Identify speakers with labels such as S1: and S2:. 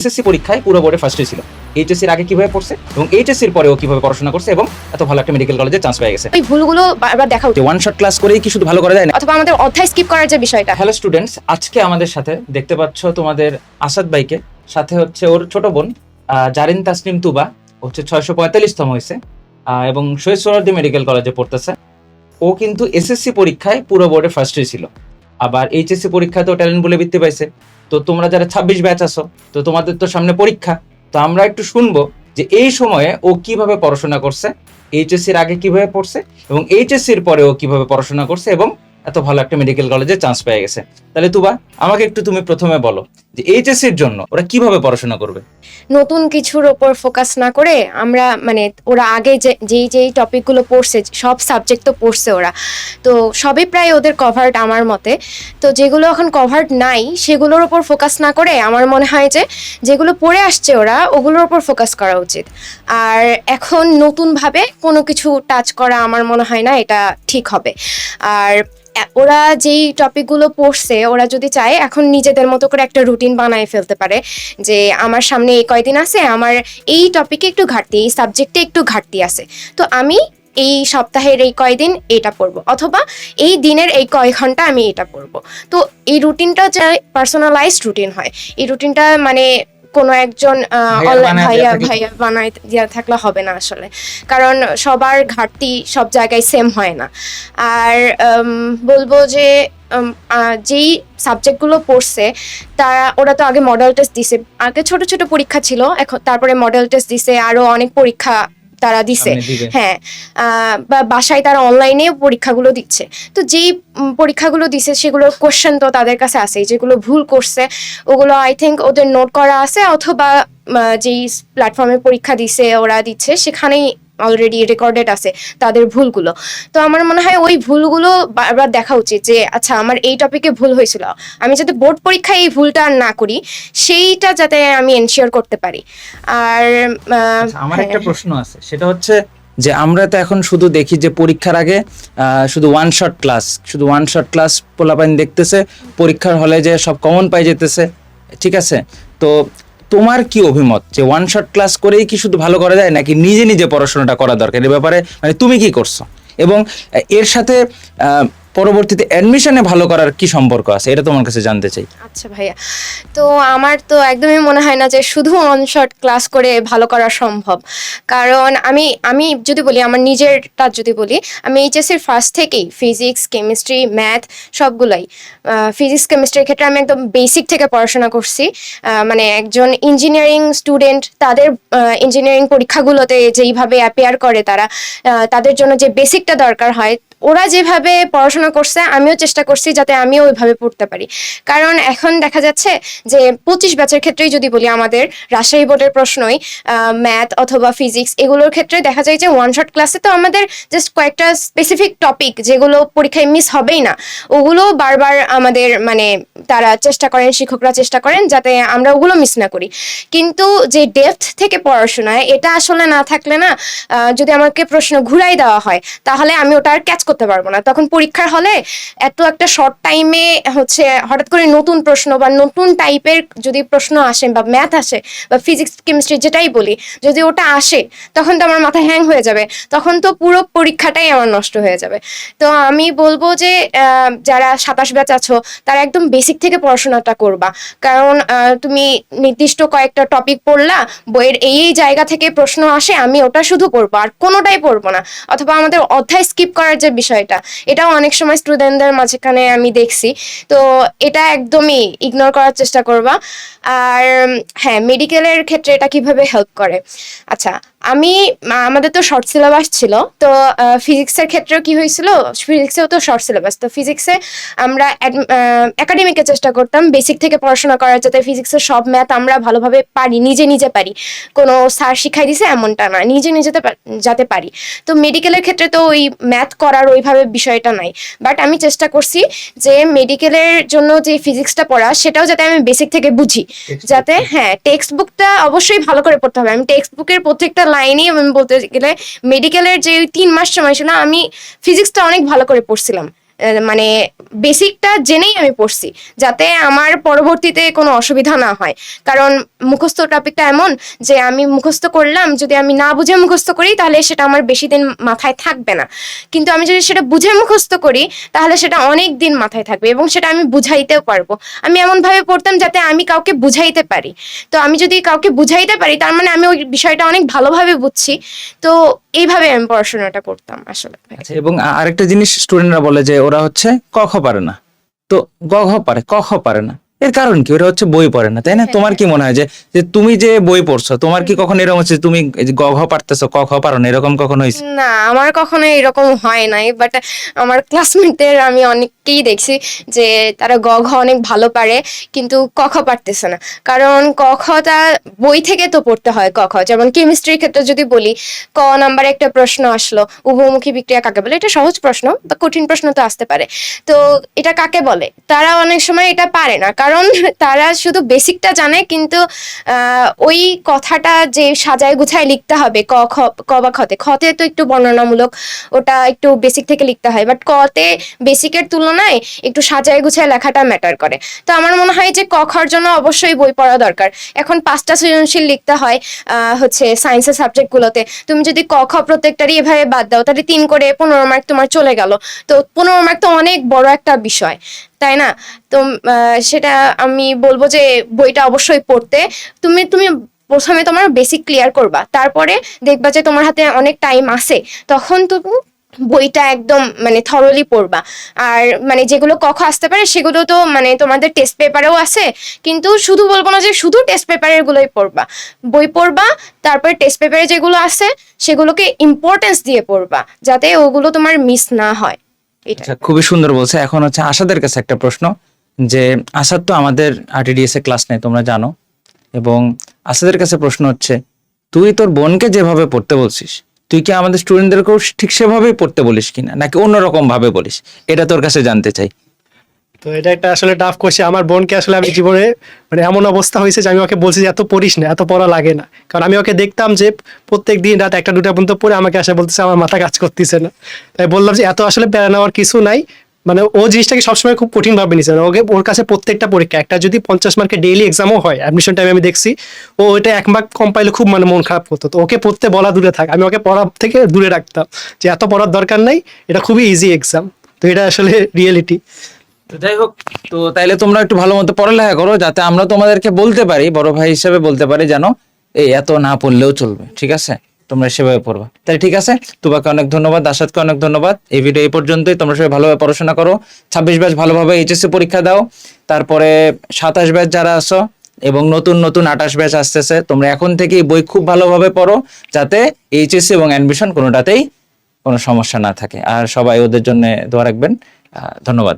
S1: SSC পরীক্ষায় পুরো বোর্ডে ফার্স্ট হয়েছিল। এইচএসসির আগে কিভাবে পড়ছে এবং এইচএসসির পরেও কিভাবে পড়াশোনা করছে এবং এত ভালো একটা মেডিকেল কলেজে চান্স পেয়ে গেছে।
S2: ওই ভুলগুলো বারবার দেখা উচিত,
S1: যে ওয়ান শট ক্লাস করেই কি শুধু ভালো করা যায় না,
S2: অথবা আমাদের অধ্যায় স্কিপ করার যে বিষয়টা।
S1: হ্যালো স্টুডেন্টস, আজকে আমাদের সাথে দেখতে পাচ্ছ তোমাদের আসাদ ভাইকে, সাথে হচ্ছে ওর ছোট বোন জারিন তাসনিম তুবা, হচ্ছে 645তম হয়েছে এবং শহীদ সোহরাওয়ার্দী মেডিকেল কলেজে পড়তেছে। ও কিন্তু এসএসসি পরীক্ষায় পুরো বোর্ডে ফার্স্ট হয়েছিল, আবার এইচএসসি পরীক্ষাতেও ট্যালেন্ট বলে বৃত্তি পাইছে। তো তোমরা যারা 26 ব্যাচ আছো, তো তোমাদের তো সামনে পরীক্ষা, তো আমরা একটু শুনবো যে এই সময়ে ও কিভাবে পড়াশোনা করছে, এইচএসসির আগে কিভাবে পড়ছে এবং এইচএসসির পরে ও কিভাবে পড়াশোনা করছে এবং এত ভালো একটা মেডিকেল কলেজে চান্স পেয়ে গেছে। তাহলে তুবা, আমাকে একটু তুমি প্রথমে বলো যে এইচএসসির জন্য ওরা কিভাবে পড়াশোনা করবে।
S2: নতুন কিছুর ওপর ফোকাস না করে আমরা ওরা আগে যেই টপিকগুলো পড়ছে, সব সাবজেক্ট তো পড়ছে ওরা, তো সবই প্রায় ওদের কভার্ড আমার মতে। তো যেগুলো এখন কভার্ড নাই সেগুলোর ওপর ফোকাস না করে আমার মনে হয় যে যেগুলো পড়ে আসছে ওরা ওগুলোর ওপর ফোকাস করা উচিত। আর এখন নতুনভাবে কোনো কিছু টাচ করা আমার মনে হয় না এটা ঠিক হবে। আর ওরা যেই টপিকগুলো পড়ছে ওরা যদি চায় এখন নিজেদের মতো করে একটা রুটিন বানায় ফেলতে পারে যে আমার সামনে এই কয়দিন আছে, আমার এই টপিকে একটু ঘাটতি, এই সাবজেক্টে একটু ঘাটতি আছে, তো আমি এই সপ্তাহের এই কয়দিন এটা পড়বো, অথবা এই দিনের এই কয় ঘন্টা আমি এটা পড়বো। তো এই রুটিনটা যে পার্সোনালাইজড রুটিন হয়, এই রুটিনটা কোনো একজন ভাইয়া বানায় দেওয়া থাকলে হবে না আসলে, কারণ সবার ঘাটতি সব জায়গায় সেম হয় না। আর বলবো যে যেই সাবজেক্টগুলো পড়ছে ওরা তো আগে মডেল টেস্ট দিছে, আগে ছোট ছোট পরীক্ষা ছিল, এখন তারপরে মডেল টেস্ট দিছে, আরো অনেক পরীক্ষা তারা দিছে। হ্যাঁ, বা বাসায় তারা অনলাইনে পরীক্ষাগুলো দিচ্ছে। তো যেই পরীক্ষাগুলো দিছে সেগুলোর কোশ্চেন তো তাদের কাছে আছে, যেগুলো ভুল করছে ওগুলো আই থিঙ্ক ওদের নোট করা আছে, অথবা যেই প্ল্যাটফর্মে পরীক্ষা দিছে ওরা দিচ্ছে সেখানেই অলরেডি রেকর্ডেড আছে তাদের ভুলগুলো। তো আমার মনে হয় ওই ভুলগুলো বারবার দেখা উচিত যে আচ্ছা আমার এই টপিকে ভুল হয়েছিল, আমি যাতে বোর্ড পরীক্ষায় এই ভুলটা আর না করি সেইটা যাতে আমি এনশিওর করতে পারি। আর
S1: আমার একটা প্রশ্ন আছে, সেটা হচ্ছে যে আমরা তো এখন শুধু দেখি যে পরীক্ষার আগে শুধু ওয়ান শট ক্লাস পোলাপাইন দেখতেছে, পরীক্ষার হলে যে সব কমন পাই যেতেছে, ঠিক আছে। তো তোমার কি অভিমত যে ওয়ান শট ক্লাস করেই কি শুধু ভালো করা যায় নাকি নিজে নিজে পড়াশোনাটা করা দরকার, এ ব্যাপারে তুমি কি করছো এবং এর সাথে পরবর্তীতে অ্যাডমিশনে ভালো করার কি সম্পর্ক আছে, এটা তোমার কাছে জানতে চাই।
S2: আচ্ছা ভাইয়া, তো আমার তো একদমই মনে হয় না যে শুধু অন শর্ট ক্লাস করে ভালো করা সম্ভব। কারণ আমি যদি বলি আমার নিজেরটা যদি বলি, আমি এইচএসসির ফার্স্ট থেকেই ফিজিক্স, কেমিস্ট্রি, ম্যাথ সবগুলাই, ফিজিক্স কেমিস্ট্রির ক্ষেত্রে আমি একদম বেসিক থেকে পড়াশোনা করছি। একজন ইঞ্জিনিয়ারিং স্টুডেন্ট তাদের ইঞ্জিনিয়ারিং পরীক্ষাগুলোতে যেইভাবে অ্যাপিয়ার করে তাদের জন্য যে বেসিকটা দরকার হয়, ওরা যেভাবে পড়াশোনা করছে আমিও চেষ্টা করছি যাতে আমিও ওইভাবে পড়তে পারি। কারণ এখন দেখা যাচ্ছে যে 25 ব্যাচের ক্ষেত্রেই যদি বলি, আমাদের রাজশাহী বোর্ডের প্রশ্নই ম্যাথ অথবা ফিজিক্স এগুলোর ক্ষেত্রে দেখা যায় যে ওয়ান শট ক্লাসে তো আমাদের জাস্ট কয়েকটা স্পেসিফিক টপিক যেগুলো পরীক্ষায় মিস হবেই না, ওগুলো বারবার আমাদের তারা চেষ্টা করেন, শিক্ষকরা চেষ্টা করেন যাতে আমরা ওগুলো মিস না করি। কিন্তু যে ডেপথ থেকে পড়াশোনায় এটা আসলে না থাকলে না, যদি আমাকে প্রশ্ন ঘুরাই দেওয়া হয় তাহলে আমি ওটা আর ক্যাচ করতে পারবো না। তখন পরীক্ষার হলে এত একটা শর্ট টাইমে হঠাৎ করে নতুন প্রশ্ন বা নতুন টাইপের যদি প্রশ্ন আসে বা ম্যাথ আসে বা ফিজিক্স কেমিস্ট্রি যেটাই বলি, যদি ওটা আসে তখন তো আমার মাথা হ্যাং হয়ে যাবে, তখন তো পুরো পরীক্ষাটাই আমার নষ্ট হয়ে যাবে। তো আমি বলবো যে যারা 27 ব্যাচ আছো তারা একদম বেসিক থেকে পড়াশোনাটা করবা। কারণ তুমি নির্দিষ্ট কয়েকটা টপিক পড়লা, বইয়ের এই জায়গা থেকে প্রশ্ন আসে, আমি ওটা শুধু পড়বো আর কোনোটাই পড়বো না, অথবা আমাদের অধ্যায় স্কিপ করার যে বিষয়টা, এটাও অনেক সময় স্টুডেন্টদের মাঝখানে আমি দেখছি। তো এটা একদমই ইগনোর করার চেষ্টা করবা। আর হ্যাঁ, মেডিকেলের ক্ষেত্রে এটা কিভাবে হেল্প করে, আচ্ছা আমাদের তো শর্ট সিলেবাস ছিল, তো ফিজিক্সের ক্ষেত্রেও কি হয়েছিল, ফিজিক্সেও তো শর্ট সিলেবাস, তো ফিজিক্সে আমরা একাডেমিকে চেষ্টা করতাম বেসিক থেকে পড়াশোনা করার, যাতে ফিজিক্সের সব ম্যাথ আমরা ভালোভাবে পারি, নিজে পারি, কোনো স্যার শিখাই দিছে এমনটা না, নিজে যাতে পারি। তো মেডিকেলের ক্ষেত্রে তো ওই ম্যাথ করার ওইভাবে বিষয়টা নাই, বাট আমি চেষ্টা করছি যে মেডিকেলের জন্য যে ফিজিক্সটা পড়া সেটাও যাতে আমি বেসিক থেকে বুঝি, যাতে হ্যাঁ টেক্সট বুকটা অবশ্যই ভালো করে পড়তে হবে। আমি টেক্সট বুকের প্রত্যেকটা লাইনই আমি বলতে গেলে মেডিকেলের যে 3 মাস সময় ছিল আমি ফিজিক্সটা অনেক ভালো করে পড়ছিলাম, মানে বেসিকটা জেনেই আমি পড়ছি, যাতে আমার পরবর্তীতে কোনো অসুবিধা না হয়। কারণ মুখস্থ টপিকটা এমন যে আমি মুখস্থ করলাম, যদি আমি না বুঝে মুখস্থ করি তাহলে সেটা আমার বেশি দিন মাথায় থাকবে না, কিন্তু আমি যদি সেটা বুঝে মুখস্থ করি তাহলে সেটা অনেক দিন মাথায় থাকবে এবং সেটা আমি বুঝাইতেও পারবো। আমি এমনভাবে পড়তাম যাতে আমি কাউকে বুঝাইতে পারি। তো আমি যদি কাউকে বুঝাইতে পারি তার মানে আমি ওই বিষয়টা অনেক ভালোভাবে বুঝছি। তো এইভাবে আমি পড়াশোনাটা করতাম আসলে।
S1: আচ্ছা, এবং আরেকটা জিনিস স্টুডেন্টরা বলে যে ওরা হচ্ছে ক খ পারে না, তো গ ঘ পারে, ক খ পারে না। এর কারণ কি? ওরা হচ্ছে বই পড়ে না, তাই না? তোমার কি মনে হয় যে যে তুমি যে বই পড়ছো, তোমার কি কখনো এরকম হচ্ছে তুমি এই যে গ ঘ পারতেছো, ক খ পারো না, এরকম কখনো হয়েছে?
S2: না, আমার কখনো এরকম হয় নাই, বাট আমার ক্লাসমেটদের আমি অনেককেই দেখছি যে তারা গ ঘ অনেক ভালো পারে কিন্তু ক খ পারতেছে না। কারণ ক খটা বই থেকে তো পড়তে হয়। ক খ যেমন কেমিস্ট্রির ক্ষেত্রে যদি বলি, ক নাম্বারে একটা প্রশ্ন আসলো, উভমুখী বিক্রিয়া কাকে বলে, এটা সহজ প্রশ্ন বা কঠিন প্রশ্ন তো আসতে পারে। তো এটা কাকে বলে, তারা অনেক সময় এটা পারে না, কারণ তারা শুধু বেসিকটা জানে কিন্তু ওই কথাটা যে সাজায় গুছায় লিখতে হবে ক খ, ক বা খতে, খতে তো একটু বর্ণনামূলক, ওটা একটু বেসিক থেকে লিখতে হয়, বাট কতে বেসিকের তুলনায় একটু সাজায় গুছায় লেখাটা ম্যাটার করে। তো আমার মনে হয় যে ক খর জন্য অবশ্যই বই পড়া দরকার। এখন 5টা সৃজনশীল লিখতে হয় হচ্ছে সায়েন্সের সাবজেক্টগুলোতে, তুমি যদি ক খ প্রত্যেকটারই এভাবে বাদ দাও তাহলে 3 করে 15 মার্ক তোমার চলে গেল। তো 15 মার্ক তো অনেক বড় একটা বিষয়, তাই না? তো সেটা আমি বলবো যে বইটা অবশ্যই পড়তে। তুমি তুমি প্রথমে তোমার বেসিক ক্লিয়ার করবা, তারপরে দেখবা যে তোমার হাতে অনেক টাইম আছে, তখন তুমি বইটা একদম মানে থরলি পড়বা। আর মানে যেগুলো ক খ আসতে পারে সেগুলো তো মানে তোমাদের টেস্ট পেপারেও আছে, কিন্তু শুধু বলবো না যে শুধু টেস্ট পেপারের গুলোই পড়বা। বই পড়বা, তারপরে টেস্ট পেপারে যেগুলো আছে সেগুলোকে ইম্পর্টেন্স দিয়ে পড়বা, যাতে ওগুলো তোমার মিস না হয়। এটা
S1: আচ্ছা, খুবই সুন্দর বলছে। এখন হচ্ছে আসাদের কাছে একটা প্রশ্ন, যে আসাদ তো আমাদের আরটিডিএস এ ক্লাস নেয় তোমরা জানো, এবং আসাদের কাছে প্রশ্ন হচ্ছে, তুই তোর বোনকে যেভাবে পড়তে বলছিস, তুই কি আমাদের স্টুডেন্টদেরকেও ঠিক সেভাবেই পড়তে বলিস কিনা, নাকি অন্যরকম ভাবে বলিস? এটা তোর কাছে জানতে চাই।
S3: তো এটা একটা আসলে টাফ কোশ্চেন। আমার বোনকে আসলে আমি জীবনে মানে এমন অবস্থা হয়েছে যে আমি ওকে বলছি যে এত পড়িস না, এত পড়া লাগে না, কারণ আমি ওকে দেখতাম যে প্রত্যেক দিন রাত 1টা 2টা পর্যন্ত পড়ে আমাকে আসে বলতেছে আমার মাথা কাজ করতেছে না। তাই বললাম যে এত আসলে প্যারা নেওয়ার কিছু নাই। মানে ও জিনিসটাকে সবসময় খুব কঠিন ভাবে নিছে। ওকে ওর কাছে প্রত্যেকটা পরীক্ষা, একটা যদি 50 মার্কের ডেইলি এক্সামও হয় অ্যাডমিশন টাইমে, আমি দেখছি ও ওইটা 1 মার্ক কম পাইলে খুব মানে মন খারাপ করতো। তো ওকে পড়তে বলা দূরে থাক, আমি ওকে পড়া থেকে দূরে রাখতাম যে এত পড়ার দরকার নাই, এটা খুবই ইজি এক্সাম। তো এটা আসলে রিয়েলিটি।
S1: তো যাই হোক, তো তাইলে তোমরা একটু ভালো মতো পড়ালেখা করো, যাতে আমরা তোমাদেরকে বলতে পারি, বড় ভাই হিসেবে বলতে পারি, জানো এই এত না পড়লেও চলবে, ঠিক আছে? তোমরা সেভাবে পড়বা। তাহলে ঠিক আছে, তোমাকে অনেক ধন্যবাদ, আসাদকে অনেক ধন্যবাদ। এই ভিডিও এই পর্যন্তই। তোমরা সবাই ভালোভাবে পড়াশোনা করো, 26 ব্যাচ ভালোভাবে এইচএসসি পরীক্ষা দাও, তারপরে 27 ব্যাচ যারা আছো এবং নতুন নতুন 28 ব্যাচ আসতেছে, তোমরা এখন থেকেই বই খুব ভালোভাবে পড়ো, যাতে এইচএসসি এবং অ্যাডমিশন কোনোটাতেই কোনো সমস্যা না থাকে। আর সবাই ওদের জন্য দোয়া রাখবেন। ধন্যবাদ।